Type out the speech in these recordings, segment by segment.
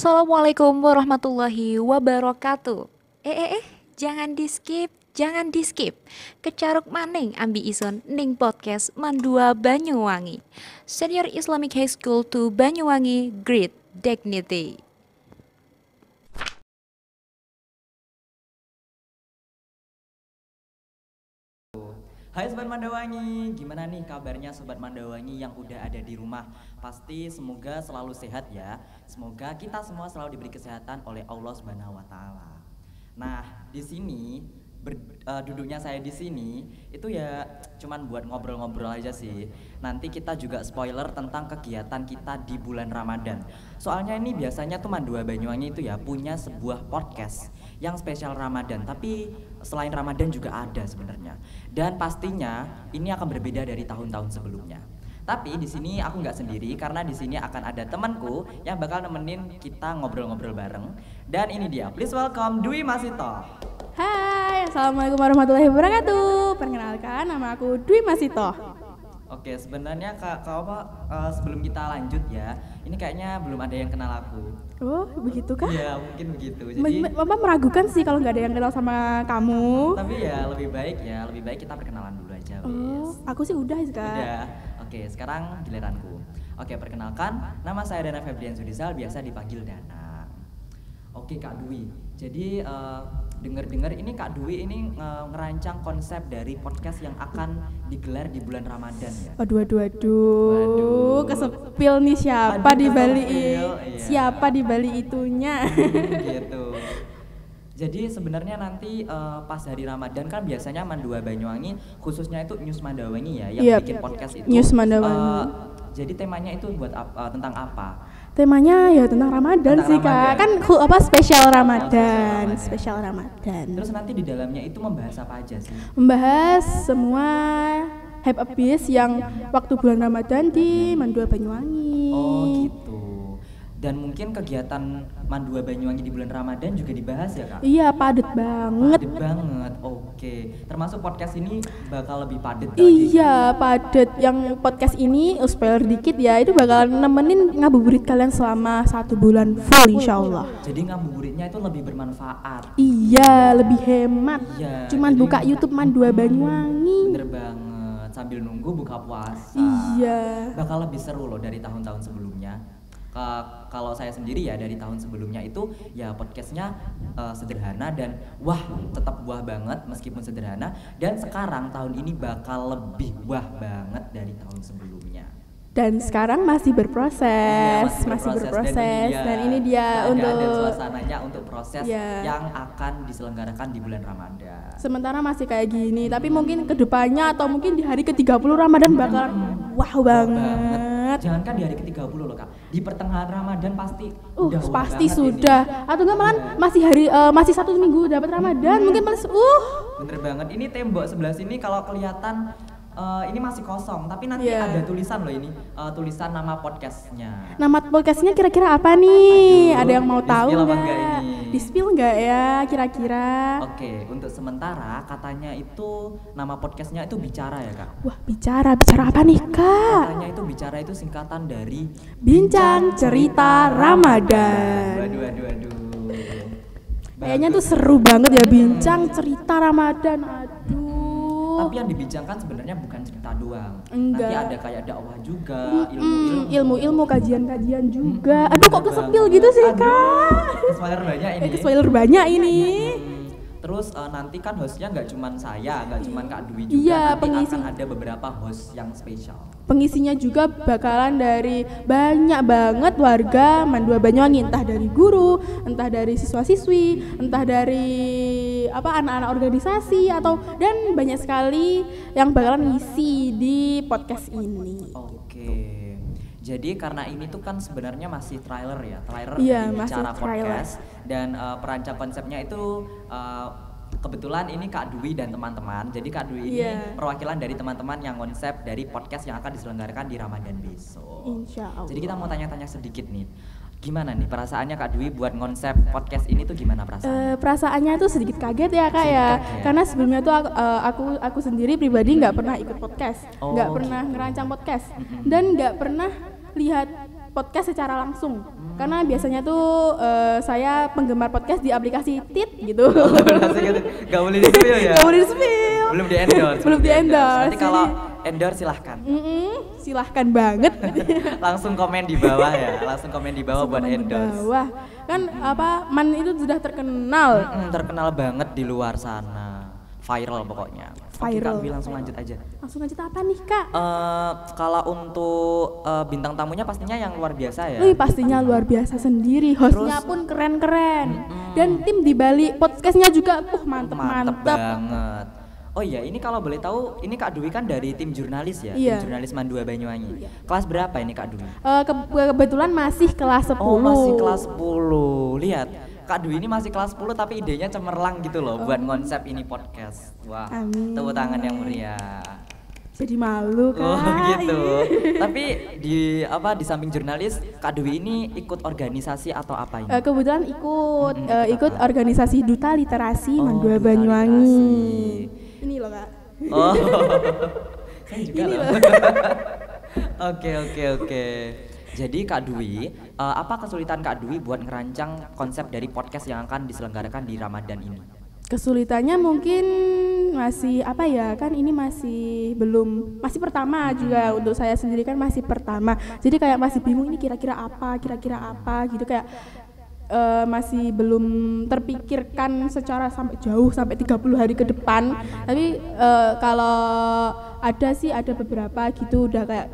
Assalamualaikum warahmatullahi wabarakatuh. Jangan di skip. Kecaruk maning ambi ison ning podcast Mandua Banyuwangi. Senior Islamic High School to Banyuwangi, Great Dignity. Hai Sobat Mandawangi, gimana nih kabarnya Sobat Mandawangi yang udah ada di rumah? Pasti semoga selalu sehat ya. Semoga kita semua selalu diberi kesehatan oleh Allah Subhanahu wa taala. Nah, di sini duduknya saya di sini itu ya cuman buat ngobrol-ngobrol aja sih. Nanti kita juga spoiler tentang kegiatan kita di bulan Ramadan. Soalnya ini biasanya tuh Mandua Banyuwangi itu ya punya sebuah podcast yang spesial Ramadan, tapi selain Ramadan juga ada sebenarnya. Dan pastinya ini akan berbeda dari tahun-tahun sebelumnya. Tapi di sini aku nggak sendiri karena di sini akan ada temanku yang bakal nemenin kita ngobrol-ngobrol bareng. Dan ini dia, please welcome Dwi Masito. Hai, Assalamualaikum warahmatullahi wabarakatuh. Perkenalkan, nama aku Dwi Masito. Oke, sebenarnya sebelum kita lanjut ya, ini kayaknya belum ada yang kenal aku. Oh, begitu kah? Iya, mungkin begitu. Jadi Mama meragukan sih kalau nggak ada yang kenal sama kamu. tapi ya lebih baik kita perkenalan dulu aja, Oh, wis. aku sih udah sih, Kak. Udah. Oke, sekarang giliranku. Oke, perkenalkan, nama saya Dana Febrian Sudisal, biasa dipanggil Dana. Oke, Kak Dwi. Jadi dengar-dengar ini Kak Dwi ini ngerancang konsep dari podcast yang akan digelar di bulan Ramadan ya. Waduh. Kesepil nih siapa Aduh, di balik kesepil, iya. siapa di balik itunya. Gitu. Jadi sebenarnya nanti pas hari Ramadan kan biasanya Mandua Banyuwangi khususnya itu News Mandawangi ya yang Yep. bikin podcast itu. News Mandawangi. Jadi temanya itu buat tentang apa? Temanya ya tentang Ramadan Tentang sih, Ramadan. Kak. Kan spesial Ramadan, Ramadan. spesial Ramadan. Terus nanti di dalamnya itu membahas apa aja sih? Membahas semua hype abis yang waktu bulan Ramadan di Mandua Banyuwangi. Oh gitu. Dan mungkin kegiatan Mandua Banyuwangi di bulan Ramadan juga dibahas ya Kak? Iya, padet banget. Padet banget, oke. Termasuk podcast ini bakal lebih padet lagi. Iya, padet. Yang podcast ini, spoiler dikit ya, itu bakal nemenin ngabuburit kalian selama 1 bulan full insya Allah. Jadi ngabuburitnya itu lebih bermanfaat. Iya, lebih hemat. Iya, Cuman jadi- buka YouTube Mandua Banyuwangi. Bener banget, sambil nunggu buka puasa. Iya. Bakal lebih seru loh dari tahun-tahun sebelumnya. Kalau saya sendiri ya dari tahun sebelumnya itu ya podcastnya sederhana dan tetap wah banget meskipun sederhana. Dan sekarang tahun ini bakal lebih wah banget dari tahun sebelumnya. Dan sekarang masih berproses, Iya, masih berproses. Dan ini dia keadaan untuk dan suasananya untuk proses Iya. yang akan diselenggarakan di bulan Ramadan. sementara masih kayak gini, tapi mungkin kedepannya atau mungkin di hari ke-30 Ramadan bakalan wah banget. Jangankan di hari ke-30 loh Kak, di pertengahan Ramadan pasti udah wah Pasti banget sudah. Atau enggak malah masih 1 minggu dapat Ramadan, mungkin pas ini. Bener banget, ini tembok sebelah sini kalau kelihatan ini masih kosong, tapi nanti Iya. ada tulisan loh ini, tulisan nama podcastnya. nama podcastnya kira-kira apa nih? Aduh, Ada yang mau tahu di-spill apa nggak? enggak ini? Di-spill nggak ya kira-kira? Oke, untuk sementara katanya itu nama podcastnya itu bicara ya Kak. Wah, bicara apa nih, Kak? Katanya itu bicara itu singkatan dari Bincang Cerita Ramadan. Waduh. Kayaknya tuh Bagus. seru banget ya bincang cerita Ramadan. Aduh. Tapi yang dibincangkan sebenarnya bukan cerita doang. Enggak. Nanti ada kayak dakwah juga, ilmu-ilmu. Ilmu-ilmu kajian-kajian juga. Aduh, kok kesepil gitu sih, Kak? Spoiler banyak ini. Spoiler banyak ini. Terus nanti kan hostnya nggak cuman saya, nggak cuman Kak Dwi juga. Iya, nanti pengisi. akan ada beberapa host yang spesial. Pengisinya juga bakalan dari banyak banget warga Mandua Banyuwangi, entah dari guru, entah dari siswa-siswi, entah dari anak-anak organisasi dan banyak sekali yang bakalan ngisi di podcast ini. Oke. Jadi karena ini tuh kan sebenarnya masih trailer ya, Iya, dari masih bicara trailer. podcast dan perancang konsepnya itu kebetulan ini Kak Dwi dan teman-teman. Jadi Kak Dwi ini Iya. perwakilan dari teman-teman yang konsep dari podcast yang akan diselenggarakan di Ramadan besok. Insya Allah. Jadi kita mau tanya-tanya sedikit nih. Gimana nih perasaannya Kak Dwi buat konsep podcast ini tuh gimana perasaannya? Perasaannya tuh sedikit kaget ya, Kak, ya. kaget. Karena sebelumnya tuh aku sendiri pribadi nggak pernah ikut podcast, Oh, nggak pernah gitu. ngerancang podcast, dan nggak pernah lihat podcast secara langsung. Karena biasanya tuh saya penggemar podcast di aplikasi Tit gitu. Gak boleh di-spill ya? Gak boleh di-spill. Belum di-endorse. Belum di-endorse. Nanti kalau endorse silahkan. Silahkan banget. Langsung komen di bawah ya. Langsung komen di bawah buat Komen di endorse. bawah. Kan Man itu sudah terkenal. Terkenal banget di luar sana. Viral pokoknya. Viral. Oke, Kak, langsung lanjut aja. Langsung lanjut apa nih, Kak? Kalau untuk bintang tamunya pastinya yang luar biasa ya. Wih, pastinya luar biasa sendiri. Hostnya pun keren-keren. Dan tim di balik podcastnya juga Mantep banget. Oh iya, ini kalau boleh tahu, ini Kak Dwi kan dari tim jurnalis ya? Iya. Tim jurnalis Mandua Banyuwangi. Kelas berapa ini Kak Dwi? Kebetulan masih kelas 10. Oh, masih kelas 10. Lihat, Kak Dwi ini masih kelas 10 tapi idenya cemerlang gitu loh buat konsep ini podcast. Wah, Amin. tepuk tangan yang meriah. Jadi malu, Kak. Oh gitu. Tapi di samping jurnalis, Kak Dwi ini ikut organisasi atau apa ini? Kebetulan ikut organisasi Duta Literasi Mandua Duta Banyuwangi. Literasi. Ini loh, Kak. Oh, saya juga Ini loh. loh. Oke. Jadi Kak Dwi, apa kesulitan Kak Dwi buat ngerancang konsep dari podcast yang akan diselenggarakan di Ramadan ini? Kesulitannya mungkin masih apa ya, kan ini masih pertama juga untuk saya sendiri, kan masih pertama. Jadi kayak masih bingung ini kira-kira apa gitu, kayak masih belum terpikirkan secara sampai 30 hari ke depan. Tapi kalau ada beberapa gitu udah kayak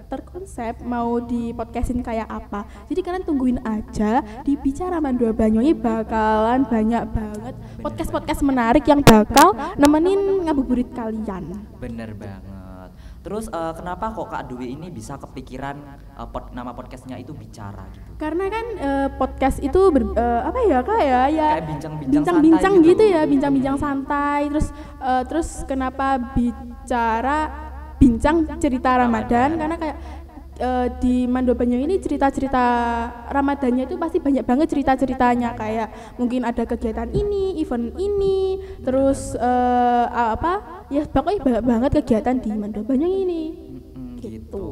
terkonsep mau di podcastin kayak apa. Jadi kalian tungguin aja di Bicara Mandua Banyuwangi, bakalan banyak banget podcast menarik yang bakal nemenin ngabuburit kalian. Bener banget. Terus kenapa kok Kak Dwi ini bisa kepikiran nama podcastnya itu Bicara gitu? Karena kan podcast itu apa ya Kak ya Kayak bincang-bincang bincang santai gitu gitu. ya, bincang-bincang santai. Terus kenapa bincang cerita Ramadan? Karena kayak di Mandua Banyuwangi ini cerita-cerita Ramadannya itu pasti banyak banget cerita-ceritanya, kayak mungkin ada kegiatan ini, event ini, terus ya pokoknya banyak banget kegiatan di Mandua Banyuwangi ini. Gitu.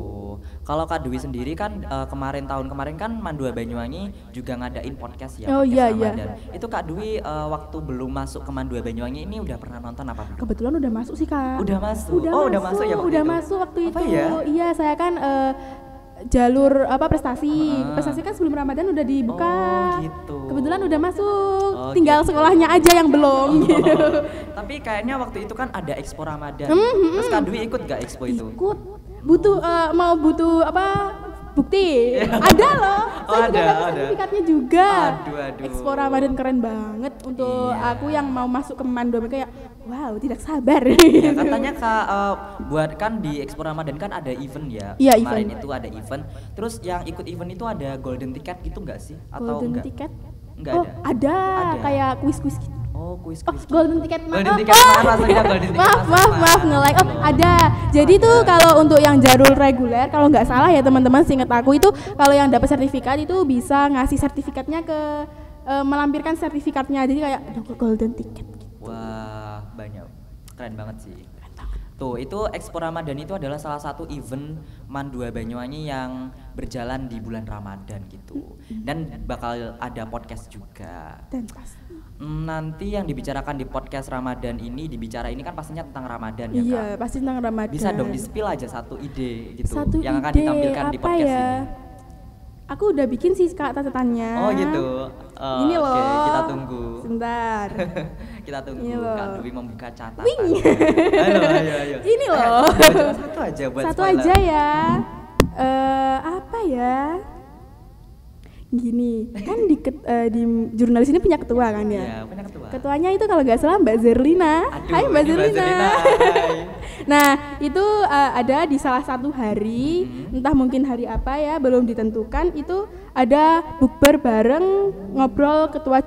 Kalau Kak Dwi sendiri kan tahun kemarin kan Mandua Banyuwangi juga ngadain podcast ya. Oh, podcast iya, Ramadan. iya. Itu Kak Dwi waktu belum masuk ke Mandua Banyuwangi ini udah pernah nonton apa belum? Kebetulan udah masuk sih Kak. Udah masuk. Udah masuk ya waktu udah itu? masuk waktu Apa itu. ya? Iya, saya kan jalur prestasi. Prestasi kan sebelum Ramadan udah dibuka. Oh, gitu. Kebetulan udah masuk. Oh, Tinggal gitu. sekolahnya aja yang belum gitu. Tapi kayaknya waktu itu kan ada Expo Ramadan. Terus Kak Dwi ikut gak Expo itu? Ikut butuh bukti. Ada loh. Oh, Saya juga ada, dapat sertifikatnya juga. Aduh. Expo Ramadan keren banget untuk Iya. aku yang mau masuk ke Mandua, kayak wow, tidak sabar. Ya, katanya Kak buat kan di Expo Ramadan kan ada event ya. Iya, Kemarin event. itu ada event. Terus yang ikut event itu ada golden ticket gitu enggak sih? Atau Golden enggak? ticket? Enggak Oh, ada. ada. Kayak kuis-kuis gitu. Oh, kuis. Golden ticket. Golden ticket mana rasanya golden ticket? Maaf nge-like. Oh, ada. Jadi tuh kalau untuk yang jalur reguler, kalau nggak salah ya teman-teman, seingat aku itu kalau yang dapat sertifikat itu bisa ngasih sertifikatnya ke melampirkan sertifikatnya. Jadi kayak golden ticket. Wah, banyak. Keren banget sih. Tuh, itu Expo Ramadan itu adalah salah satu event Mandua Banyuwangi yang berjalan di bulan Ramadan gitu. Dan bakal ada podcast juga. Dan pasti. Nanti yang dibicarakan di podcast Ramadan ini kan pastinya tentang Ramadan ya Kak? Iya, pasti tentang Ramadan. Bisa dong di-spill aja satu ide gitu Satu yang akan ide, ditampilkan di apa podcast ya? ini. Aku udah bikin sih Kak catatannya. Oh gitu. Ini loh. Oke, kita tunggu. Sebentar. Kita tunggu Ini loh. Kak Dwi membuka catatan. Wing. Ayo. Ini loh. Cuma satu aja buat Satu spoiler. aja ya. Apa ya? Gini, kan di jurnalis ini punya ketua kan ya? Iya, punya ketua. Ketuanya itu kalau nggak salah Mbak Zerlina. Aduh, Hai Mbak ini Zerlina. hai. Nah, itu ada di salah satu hari, entah mungkin hari apa ya, belum ditentukan, itu ada bukber bareng ngobrol ketua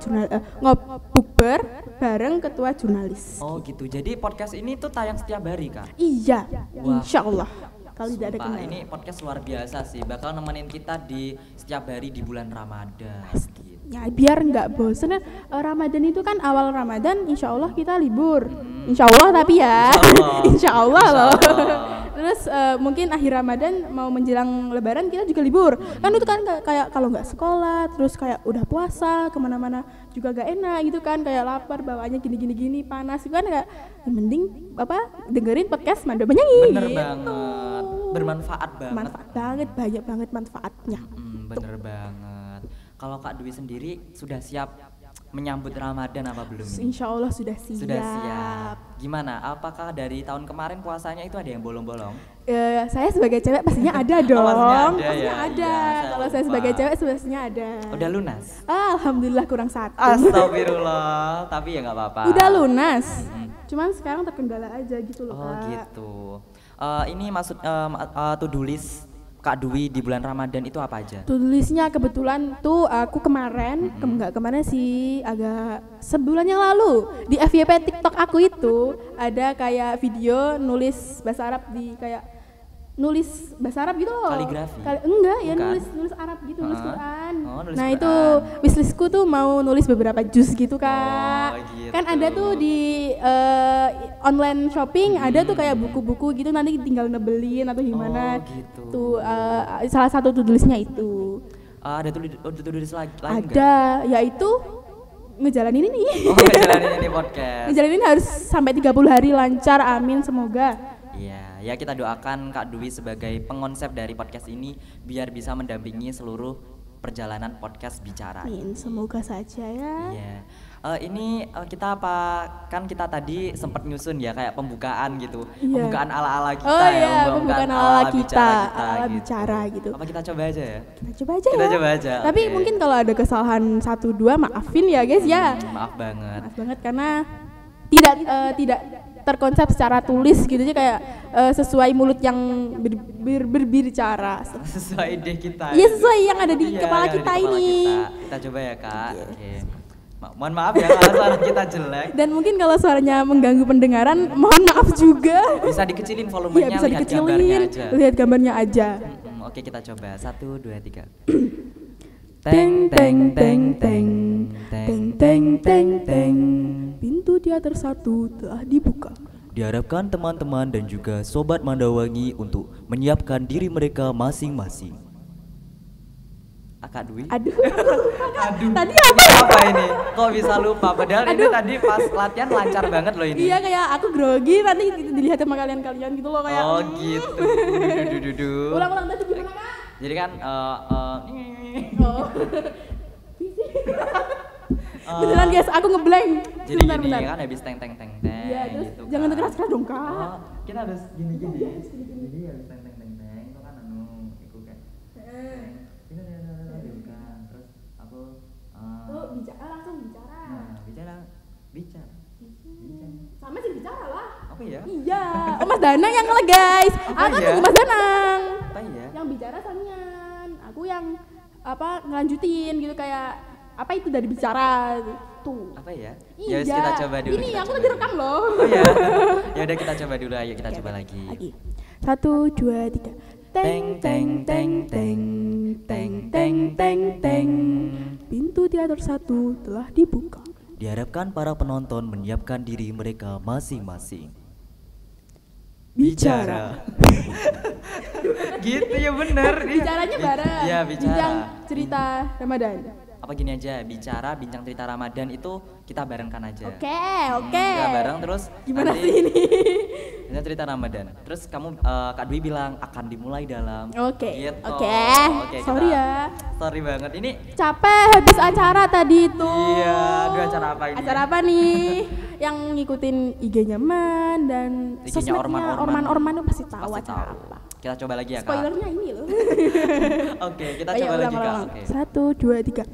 bukber bareng ketua jurnalis. Oh gitu. Jadi podcast ini tuh tayang setiap hari Kak? Iya, Wah. insya Allah. Kalau tidak ada Sumpah, kendala. ini podcast luar biasa sih, bakal nemenin kita di setiap hari di bulan Ramadan gitu. Ya biar nggak bosen. Ramadan itu kan awal Ramadan, insya Allah kita libur. Insya Allah tapi ya, Insya Allah. insya Allah loh. Insya Allah. Terus mungkin akhir Ramadan mau menjelang Lebaran kita juga libur. Kan itu kan kayak kalau nggak sekolah, terus kayak udah puasa kemana-mana juga gak enak gitu kan, kayak lapar bawaannya gini panas gitu kan, kayak mending dengerin podcast Mando Banyanyi. Bener gitu. banget, bermanfaat banget. Manfaat banget, banyak banget manfaatnya. Bener banget. Kalau Kak Dwi sendiri sudah siap menyambut Ramadan apa belum nih? Insya Allah sudah siap. Sudah siap. Gimana? Apakah dari tahun kemarin puasanya itu ada yang bolong-bolong? Saya sebagai cewek pastinya ada dong. Pastinya ada Pastinya ya? ada. Iya, Kalau saya saya lupa. sebagai cewek pastinya ada. Udah lunas? Alhamdulillah kurang satu. Astagfirullah, tapi ya nggak apa-apa. Udah lunas. Cuman sekarang terkendala aja gitu loh, Oh Kak. gitu. Ini maksud to-do list Kak Dwi di bulan Ramadan itu apa aja? Tulisnya kebetulan tuh aku kemarin, enggak kemarin sih, agak sebulan yang lalu di FYP TikTok aku itu ada kayak video nulis bahasa Arab di kayak nulis bahasa Arab gitu loh. Kaligrafi? Enggak ya, Bukan? nulis Arab gitu, nulis Quran. Oh, nulis Nah Quran. itu wishlistku tuh mau nulis beberapa jus gitu, Kak. Oh, gitu. Kan ada tuh di online shopping ada tuh kayak buku-buku gitu, nanti tinggal nebelin atau gimana. Oh, gitu. Tuh salah satu tulisnya itu. Ada to-do list lain nggak? Ada, yaitu ngejalanin ini. Oh, ngejalanin ini podcast. Ngejalanin harus sampai 30 hari lancar, amin semoga. Iya, ya kita doakan Kak Dwi sebagai pengonsep dari podcast ini biar bisa mendampingi seluruh perjalanan podcast bicara. Amin, semoga saja ya. Iya. Ini kita kan kita tadi sempat nyusun ya kayak pembukaan gitu. Iya. Pembukaan ala-ala kita Oh ya, iya, pembukaan ala kita, ala gitu. bicara gitu. Apa kita coba aja ya? Kita coba aja Kita ya. coba aja, Tapi oke. mungkin kalau ada kesalahan 1-2 maafin ya guys ya. Maaf banget. Maaf banget karena tidak terkonsep secara tulis gitu aja, kayak sesuai mulut yang berbicara. Sesuai ide kita. Iya, sesuai yang ada di Iya, kepala yang ada di kita kepala ini. Kita coba ya Kak. Oke. Mohon maaf ya kalau suara kita jelek. Dan mungkin kalau suaranya mengganggu pendengaran, mohon maaf juga. Bisa dikecilin Iya, volumenya, bisa lihat gambarnya dikecilin, aja. lihat gambarnya aja. Oke, kita coba. 1 2 3. Teng teng teng teng teng teng teng teng. Pintu teater 1 telah dibuka. Diharapkan teman-teman dan juga sobat Mandawangi untuk menyiapkan diri mereka masing-masing. Kak Dwi? Aduh. Aduh. Tadi apa? Apa ini? Kok bisa lupa? Padahal ini tadi pas latihan lancar banget loh ini. Iya, kayak aku grogi, nanti dilihat sama kalian-kalian gitu loh kayak. Oh gitu. Dudu. Ulang-ulang tadi gimana, Kak? Jadi kan Oh. Beneran guys, aku ngeblank. jadi Bentar, gini bentar. kan habis teng teng teng. Iya, terus gitu jangan kan. keras-keras dong, Kak. Oh, kita harus gini. Jadi harus teng teng teng teng. Itu kan iku kayak. Ini bukan. Terus aku Tuh, bicara langsung bicara. bicara. Sama sih bicara lah. Apa ya? Iya, oh Mas Danang yang nge guys. Aku ya? tunggu Mas Danang. Apa ya? Yang bicara Sanian, aku yang ngelanjutin gitu, kayak apa itu dari bicara gitu. Apa ya? Iya. Ya wes, kita coba dulu. Ini kita aku coba lagi dulu. rekam loh. Oh ya. Ya udah kita coba dulu, ayo kita coba lagi. 1 2 3. Teng teng teng teng teng teng teng teng. Pintu teater 1 telah dibuka. Diharapkan para penonton menyiapkan diri mereka masing-masing. Bicara. Gitu ya bener. Bicaranya bareng. Iya bicara. Bincang cerita Ramadan. Apa gini aja, bicara bincang cerita Ramadan itu kita barengkan aja. Oke. Kita bareng terus. Gimana nanti sih ini? Bincang cerita Ramadan. Terus kamu Kak Dwi bilang akan dimulai dalam. Oke. Gitu. Oke. Oke, Sorry kita- ya. Sorry banget. Ini Capek habis acara tadi itu. Iya, aduh, acara apa ini? Acara apa nih? Yang ngikutin IG-nya Man dan IG-nya sosmednya Orman-Orman. Orman pasti tahu pasti acara tahu. apa. Kita coba lagi ya Kak. Spoilernya ini loh. Oke, kita Ayo, coba lagi Kak. ulang-ulang. Oke. 1 2 3.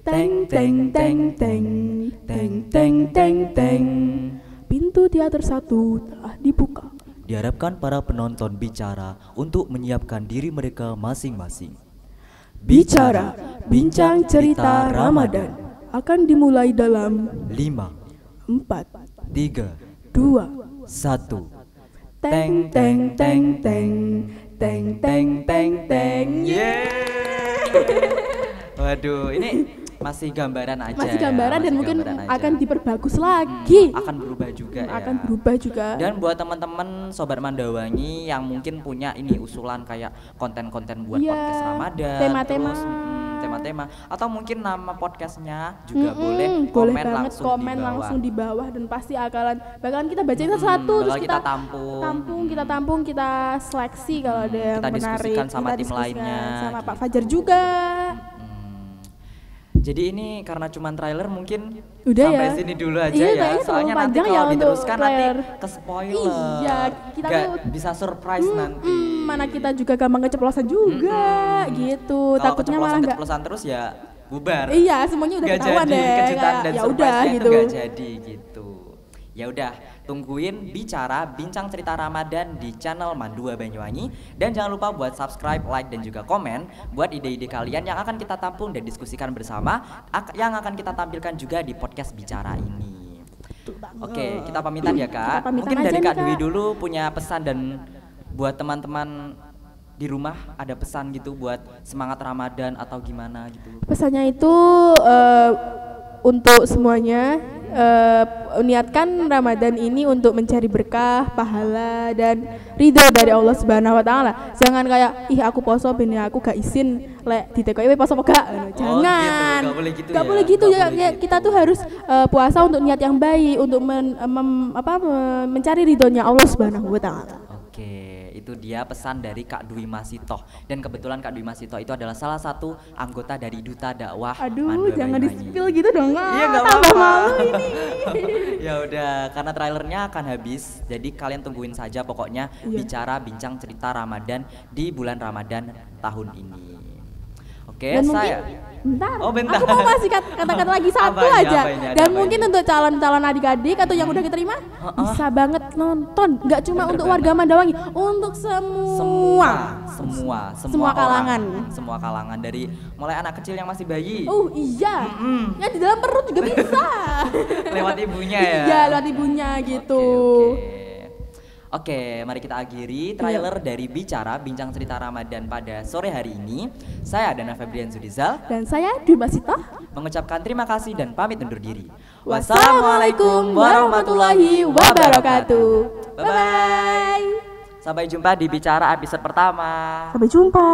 Teng teng teng teng teng teng teng teng. Pintu teater 1 telah dibuka. Diharapkan para penonton bicara untuk menyiapkan diri mereka masing-masing. Bicara, bincang cerita Ramadan akan dimulai dalam 5, 4 3, 2 1. Teng teng teng teng teng teng teng teng. Waduh, ini masih gambaran aja. Masih gambaran ya, dan masih mungkin gambaran aja. akan diperbagus lagi. Akan berubah juga ya. Akan berubah juga. Dan buat teman-teman sobat Mandawangi yang mungkin punya ini usulan kayak konten-konten buat Iya, podcast Ramadan, tema-tema. terus tema-tema atau mungkin nama podcastnya juga boleh Boleh komen banget langsung komen di bawah. langsung di bawah dan pasti bakalan kita bacain satu-satu bakal terus kita tampung. kita seleksi kalau ada yang kita menarik. diskusikan sama tim diskusikan lainnya, sama Pak gitu. Fajar juga. Jadi ini karena cuman trailer mungkin Udah sampai ya. sini dulu aja Iya, ya. kayaknya Soalnya terlalu nanti panjang kalau ya untuk diteruskan nanti trailer. ke spoiler. Iya, kita Nggak tuh bisa surprise nanti. Mana kita juga gampang keceplosan juga gitu. Kalau Takutnya malah nggak. keceplosan terus ya bubar. Iya, semuanya udah Nggak ketahuan jadi deh. kejutan Kayak, dan ya surprise udah itu gitu. nggak jadi gitu. Ya udah, tungguin bincang cerita Ramadan di channel Mandua Banyuwangi dan jangan lupa buat subscribe, like dan juga komen buat ide-ide kalian yang akan kita tampung dan diskusikan bersama yang akan kita tampilkan juga di podcast bicara ini. Oke, kita pamitan ya Kak. Kita pamitan Mungkin aja dari nih, Kak Dwi Kak. dulu punya pesan dan buat teman-teman di rumah ada pesan gitu buat semangat Ramadan atau gimana gitu. Pesannya itu untuk semuanya niatkan Ramadan ini untuk mencari berkah, pahala dan ridho dari Allah Subhanahu wa taala. Jangan kayak ih aku poso ben aku gak izin lek ditekoki poso apa gak. Jangan. Gitu, gak boleh gitu Gak ya, boleh gitu gak ya. boleh Ya, gitu. kita tuh harus puasa untuk niat yang baik, untuk mencari ridhonya Allah Subhanahu wa taala. Oke, itu dia pesan dari Kak Dwi Masitoh. Dan kebetulan Kak Dwi Masitoh itu adalah salah satu anggota dari Duta Dakwah Aduh, Mandua jangan Banyuwangi. di-spill gitu dong. Iya, nggak tambah apa-apa. malu ini. Ya udah, karena trailernya akan habis, jadi kalian tungguin saja pokoknya Iya. bincang cerita Ramadan di bulan Ramadan tahun ini. Oke, Dan saya. bentar. Oh, bentar. Aku mau masih kata-kata lagi satu Apa ini, aja. apa ini, ada Dan apa mungkin ini? untuk calon-calon adik-adik atau yang udah keterima bisa banget nonton. Nggak cuma untuk warga Mandawangi, untuk semua. Semua kalangan. orang, semua kalangan dari mulai anak kecil yang masih bayi Oh iya. Yang di dalam perut juga bisa. lewat ibunya ya. Iya, lewat ibunya gitu. Oke, mari kita akhiri trailer dari Bincang Cerita Ramadan pada sore hari ini. Saya Adana Febrian Zudizal Dan saya Dwi Masitoh. mengucapkan terima kasih dan pamit undur diri. Wassalamualaikum warahmatullahi wabarakatuh. Bye-bye. Sampai jumpa di Bicara episode pertama. Sampai jumpa.